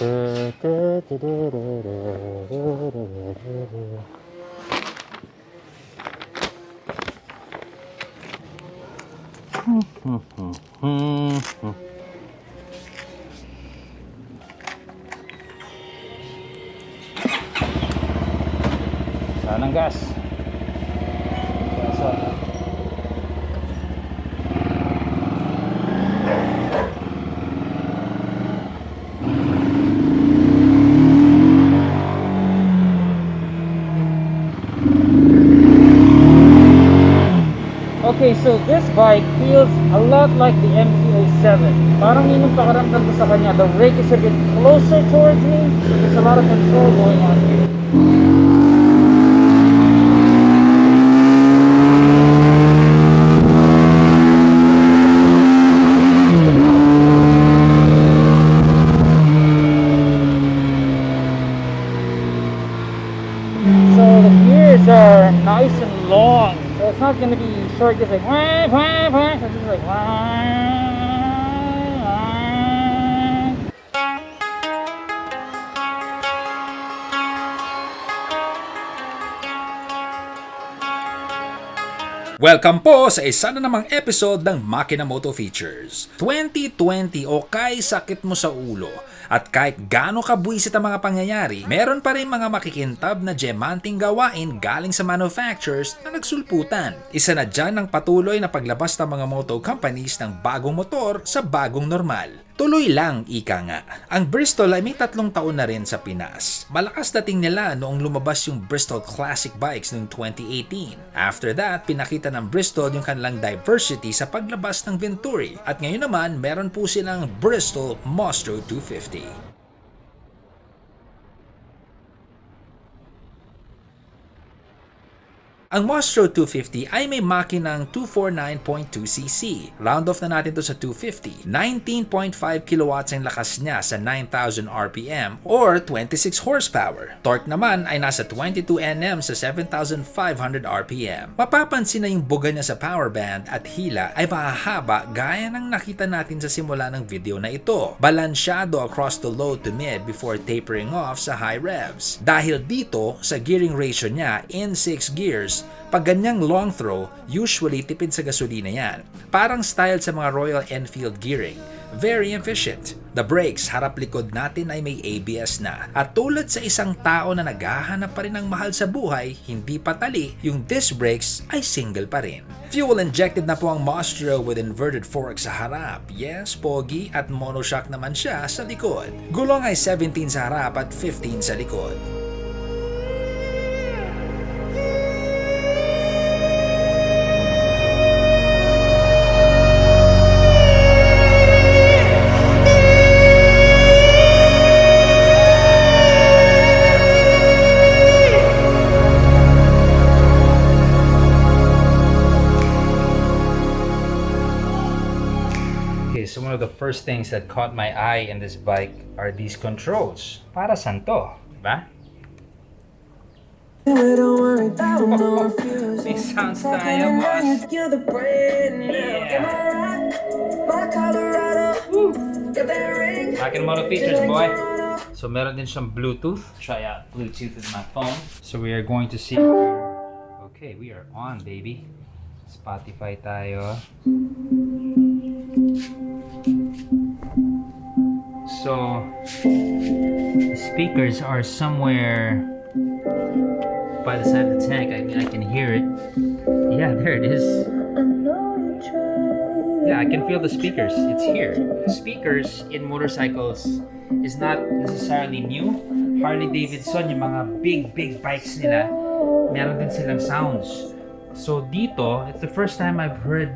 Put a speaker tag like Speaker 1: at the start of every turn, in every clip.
Speaker 1: Saan ang gas? Okay, so this bike feels a lot like the MT-07. Parang yun yung pakaramdam ko sa kanya. The brake is a bit closer towards me, so there's a lot of control going on here. So the gears are nice and long. So it's not going to be short, just like wah, wah, wah. So it's just like wah, wah.
Speaker 2: Welcome po sa isa na namang episode ng Makina Moto Features. 2020 o kay sakit mo sa ulo at kahit gaano kabwisit ang mga pangyayari, meron pa rin mga makikintab na diamanting gawain galing sa manufacturers na nagsulputan. Isa na dyan ang patuloy na paglabas ng mga moto companies ng bagong motor sa bagong normal. Tuloy lang, ika nga. Ang Bristol ay may 3 taon na rin sa Pinas. Malakas dating nila noong lumabas yung Bristol Classic Bikes noong 2018. After that, pinakita ng Bristol yung kanilang diversity sa paglabas ng Venturi. At ngayon naman, meron po silang Bristol Mostro 250. Ang Monstro 250 ay may makinang 249.2cc. Round off na natin to sa 250. 19.5 kilowatts ang lakas niya sa 9,000 RPM or 26 horsepower. Torque naman ay nasa 22 Nm sa 7,500 RPM. Mapapansin na yung buga niya sa power band at hila ay mahahaba gaya ng nakita natin sa simula ng video na ito. Balansyado across the low to mid before tapering off sa high revs. Dahil dito sa gearing ratio niya in 6 gears, pag ganyang long throw, usually tipid sa gasolina yan. Parang style sa mga Royal Enfield gearing. Very efficient. The brakes harap-likod natin ay may ABS na. At tulad sa isang tao na naghahanap pa rin ng mahal sa buhay, hindi patali, yung disc brakes ay single pa rin. Fuel injected na po ang Monstro with inverted fork sa harap. Yes, pogi, at monoshock naman siya sa likod. Gulong ay 17 sa harap at 15 sa likod. So one of the first things that caught my eye in this bike are these controls. Para saan to? Diba? May sounds tayo, boss. Yeah. Makina Moto Features, boy. So meron din siyang Bluetooth. Try out Bluetooth with my phone. So we are going to see. Okay, we are on, baby. Spotify tayo. So, the speakers are somewhere by the side of the tank. I mean, I can hear it. Yeah, there it is. Yeah, I can feel the speakers. It's here. Speakers in motorcycles is not necessarily new. Harley Davidson, yung mga big bikes nila, meron din silang sounds. So dito, it's the first time I've heard,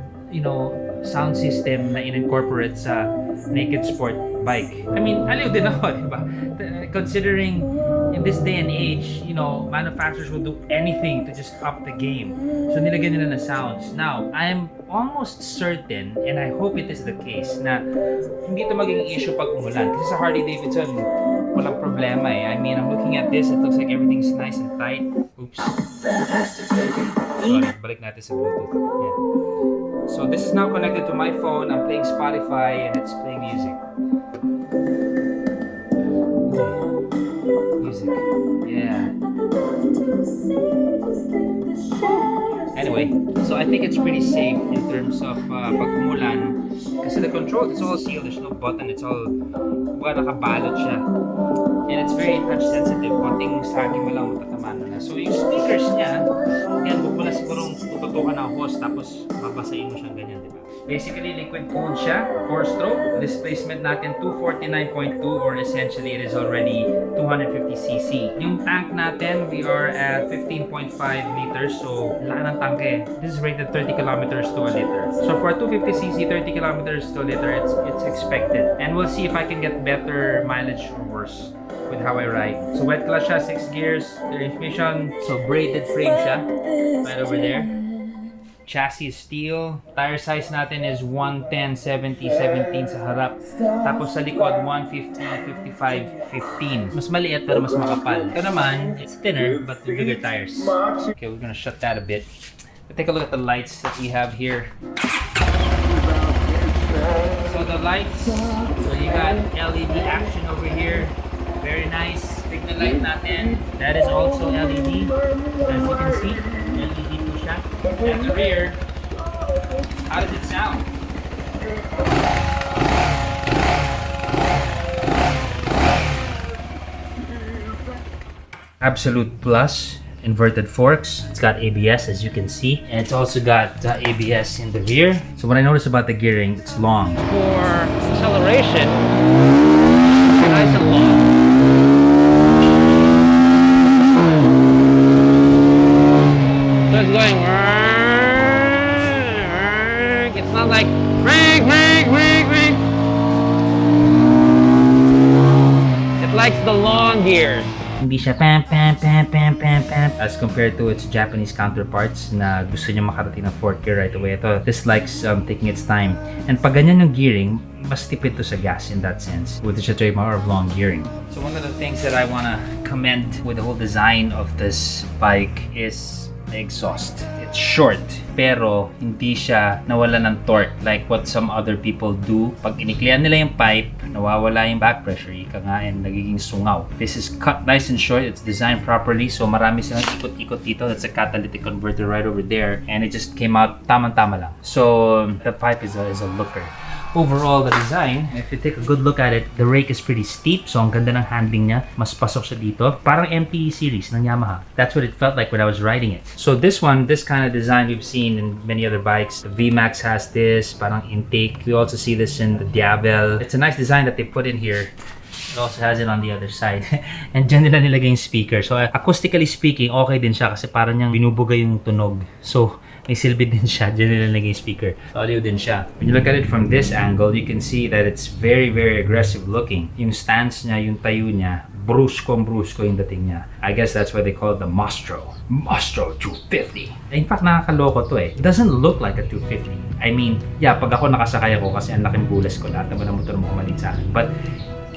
Speaker 2: sound system na in-incorporate sa naked sport bike. I mean, aliw din ako, di ba? Considering in this day and age, manufacturers will do anything to just up the game. So nilagyan nila na sounds. Now, I'm almost certain, and I hope it is the case, na hindi ito magiging issue pag umulan. Kasi sa Harley Davidson, walang problema eh. I mean, I'm looking at this, it looks like everything's nice and tight. Oops. Sorry, balik natin sa Bluetooth. Yeah. So this is now connected to my phone. I'm playing Spotify and it's playing music. Anyway, so I think it's pretty safe in terms of pag umulan. Kasi the control, it's all sealed. There's no button. It's all, nakabalot siya. And it's very touch sensitive. Konting saging mo lang matatamaan na. So yung speakers niya, yan, huwag mo na sigurong tututukan ng hose tapos babasahin mo siyang ganyan, di ba? Basically, liquid cooled siya, 4-stroke. Displacement natin 249.2 or essentially it is already 250cc. Yung tank natin, we are at 15.5 liters. So, laki ng tank eh. This is rated 30 kilometers to a liter. So, for 250cc, 30 kilometers to a liter, it's expected. And we'll see if I can get better mileage or worse with how I ride. So, wet clutch siya, 6 gears, transmission. So, braided frame siya, right over there. Chassis is steel. Tire size natin is 110, 70, 17 sa harap. Tapos sa likod, 150, 55, 15. Mas maliit pero mas makapal. Ito naman, it's thinner but with bigger tires. Okay, we're gonna shut that a bit. But take a look at the lights that we have here. So the lights, so you got LED action over here. Very nice. Signal light natin. That is also LED. As you can see, LED po siya. At the rear, how does it sound? Absolute Plus inverted forks. It's got ABS as you can see, and it's also got ABS in the rear. So what I noticed about the gearing, it's long. For acceleration, it's nice and long. So it's going. It's not like ring. It likes the long gears. Hindi siya pam as compared to its Japanese counterparts na gusto niya makarating ng 4th gear right away. Ito, this likes taking its time. And pag ganyan yung gearing, mas tipid to sa gas in that sense with the trademark of long gearing. So one of the things that I want to commend with the whole design of this bike is the exhaust. It's short, pero hindi siya nawala ng torque like what some other people do. Pag iniklian nila yung pipe, nawawala yung back pressure, ika nga, and nagiging sungaw. This is cut nice and short. It's designed properly, so marami silang ikot-ikot dito. That's a catalytic converter right over there, and it just came out tamang-tama lang. So the pipe is a looker. Overall, the design, if you take a good look at it, the rake is pretty steep, so ang ganda ng handling niya. Mas pasok siya dito. Parang MPE series ng Yamaha. That's what it felt like when I was riding it. So this one, this kind of design we've seen in many other bikes. The VMAX has this, parang intake. We also see this in the Diavel. It's a nice design that they put in here. It also has it on the other side. And dyan nila nilagay yung speaker. So acoustically speaking, okay din siya kasi parang niyang binubuga yung tunog. So may silbi din siya. Dyan nila nilagay yung speaker. Audio din siya. When you look at it from this angle, you can see that it's very, very aggressive looking. Yung stance niya, yung tayo niya, brusko yung dating niya. I guess that's why they call it the Monstro. Monstro 250. In fact, nakakaloko to eh. It doesn't look like a 250. I mean, yeah, pag ako nakasakay ako kasi ang laking bulas ko, lahat naman ng motor mo kumalit sa akin. But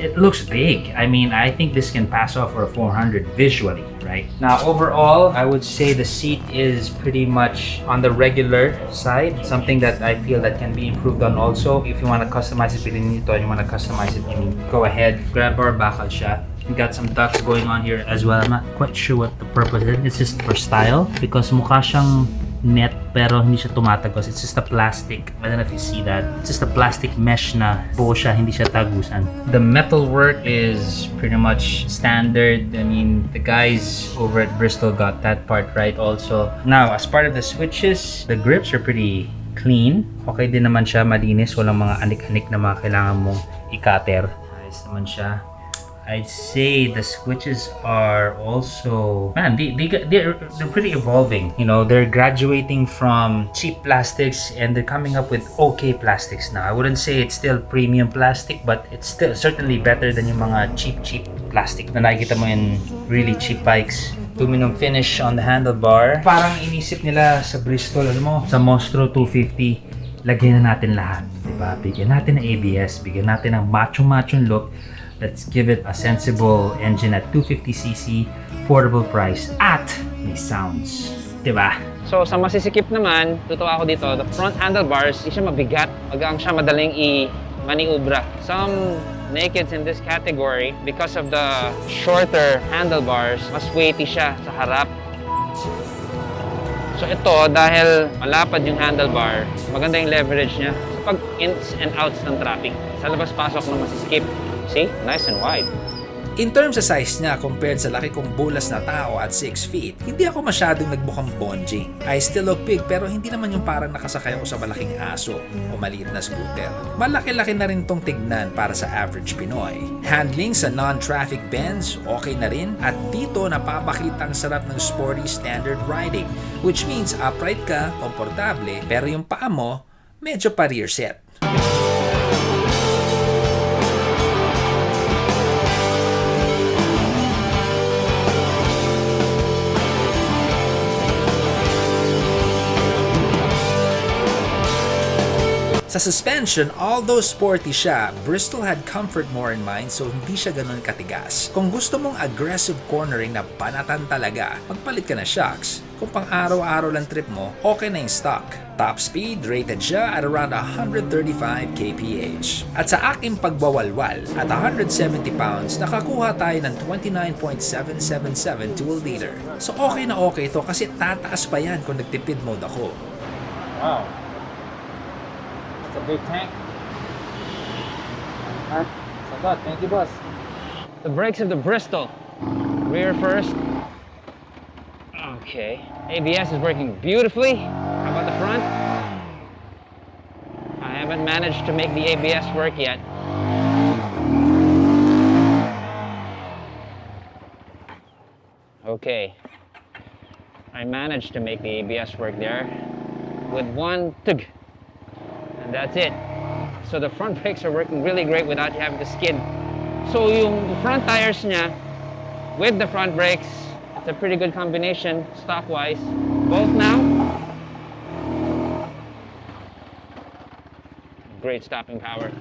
Speaker 2: it looks big. I mean, I think this can pass off for a 400 visually, right? Now, overall, I would say the seat is pretty much on the regular side. Something that I feel that can be improved on also. If you want to customize it, bilhin nito, and you want to customize it, I mean, go ahead. Grab bar bakal siya. We got some ducts going on here as well. I'm not quite sure what the purpose is. It's just for style because mukha siyang net pero hindi siya tumatagos. It's just a plastic. I don't know if you see that. It's just a plastic mesh na buo siya, hindi siya tagusan. The metal work is pretty much standard. I mean, the guys over at Bristol got that part right also. Now, as part of the switches, the grips are pretty clean. Okay din naman siya, malinis. Walang mga anik-anik na mga kailangan mong i-cutter. Ayos naman siya. I'd say the switches are also, man, they're pretty evolving. You know, they're graduating from cheap plastics and they're coming up with okay plastics now. I wouldn't say it's still premium plastic, but it's still certainly better than yung mga cheap plastic na nakikita mo in really cheap bikes. Aluminum finish on the handlebar. Parang inisip nila sa Bristol, alam mo, sa Mostro 250, lagyan na natin lahat. Diba? Bigyan natin ng ABS, bigyan natin ng macho look. Let's give it a sensible engine at 250cc, affordable price, at may sounds. Diba? So, sa masisikip naman, tutuwa ako dito, the front handlebars, hindi siya mabigat. Magang siya madaling i-maniubra. Some nakeds in this category, because of the shorter handlebars, mas weighty siya sa harap.
Speaker 3: So ito, dahil malapad yung handlebar, maganda yung leverage niya sa pag-ins and outs ng traffic. Sa labas-pasok na masiskip. See? Nice and wide.
Speaker 2: In terms sa size niya compared sa laki kong bulas na tao at 6 feet, hindi ako masyadong nagmukhang bonjing. I still look big pero hindi naman yung parang nakasakay ako sa malaking aso o maliit na scooter. Malaki-laki na rin tong tignan para sa average Pinoy. Handling sa non-traffic bends, okay na rin, at dito napapakita ang sarap ng sporty standard riding, which means upright ka, komportable, pero yung paa mo, medyo pa rear set. Sa suspension, although sporty siya, Bristol had comfort more in mind so hindi siya ganun katigas. Kung gusto mong aggressive cornering na banatan talaga, magpalit ka na shocks. Kung pang araw-araw lang trip mo, okay na yung stock. Top speed, rated siya at around 135 kph. At sa aking pagbawalwal, at 170 pounds, nakakuha tayo ng 29.777 tool liter. So okay na okay ito kasi tataas pa yan kung nagtipid mode ako.
Speaker 1: Wow. It's a big tank. So God, thank you, boss.
Speaker 3: The brakes of the Bristol. Rear first. Okay. ABS is working beautifully. How about the front? I haven't managed to make the ABS work yet. Okay. I managed to make the ABS work there with one tug. And that's it. So the front brakes are working really great without you having to skid. So yung front tires niya with the front brakes, it's a pretty good combination stock-wise. Both now. Great stopping power.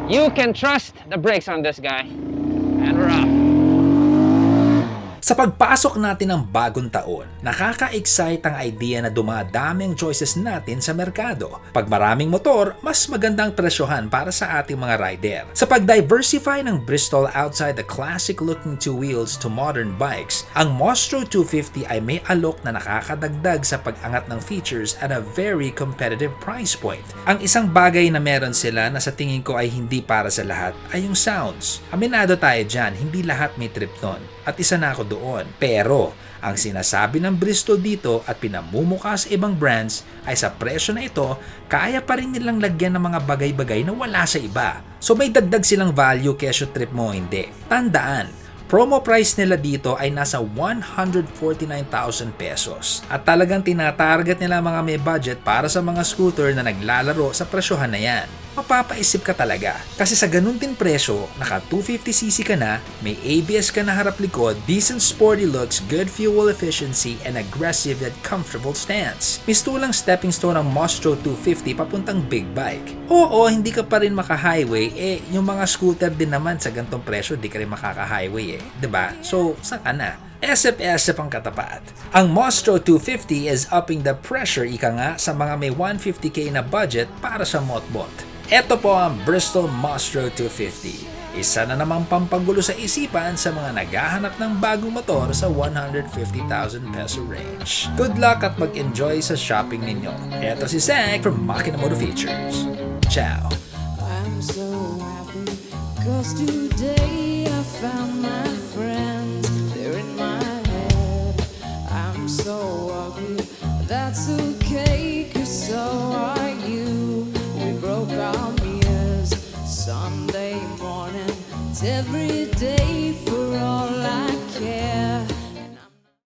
Speaker 3: You can trust the brakes on this guy. And we're off.
Speaker 2: Sa pagpasok natin ng bagong taon, nakaka-excite ang idea na dumadami ang choices natin sa merkado. Pag maraming motor, mas magandang presyohan para sa ating mga rider. Sa pag-diversify ng Bristol outside the classic-looking two wheels to modern bikes, ang Mostro 250 ay may alok na nakakadagdag sa pag-angat ng features at a very competitive price point. Ang isang bagay na meron sila na sa tingin ko ay hindi para sa lahat ay yung sounds. Aminado tayo dyan, hindi lahat may trip nun. At isa na ako doon. Pero, ang sinasabi ng Bristol dito at pinamumukha sa ibang brands ay sa presyo na ito, kaya pa rin nilang lagyan ng mga bagay-bagay na wala sa iba. So may dagdag silang value kesyo trip mo hindi. Tandaan, promo price nila dito ay nasa 149,000 pesos. At talagang tinatarget nila mga may budget para sa mga scooter na naglalaro sa presyohan na yan. Mapapaisip ka talaga. Kasi sa ganun din presyo, naka 250cc ka na, may ABS ka na harap likod, decent sporty looks, good fuel efficiency, and aggressive yet comfortable stance. Mistulang stepping stone ang Monstro 250 papuntang big bike. Oo, hindi ka pa rin maka-highway, yung mga scooter din naman sa gantong presyo, di ka rin makaka-highway diba? So, saan ka na? SF ang katapat. Ang Monstro 250 is upping the pressure ika nga sa mga may 150k na budget para sa motbot. Ito po ang Bristol Mostro 250. Isa na namang pampagulo sa isipan sa mga naghahanap ng bagong motor sa 150,000 peso range. Good luck at mag-enjoy sa shopping ninyo. Ito si Zach from Makina Moto Features. Ciao!
Speaker 4: I'm so happy 'cause today I found my friends. They're in my head. I'm so ugly, that's okay 'cause so are you. We broke our mirrors Sunday morning. It's every day for all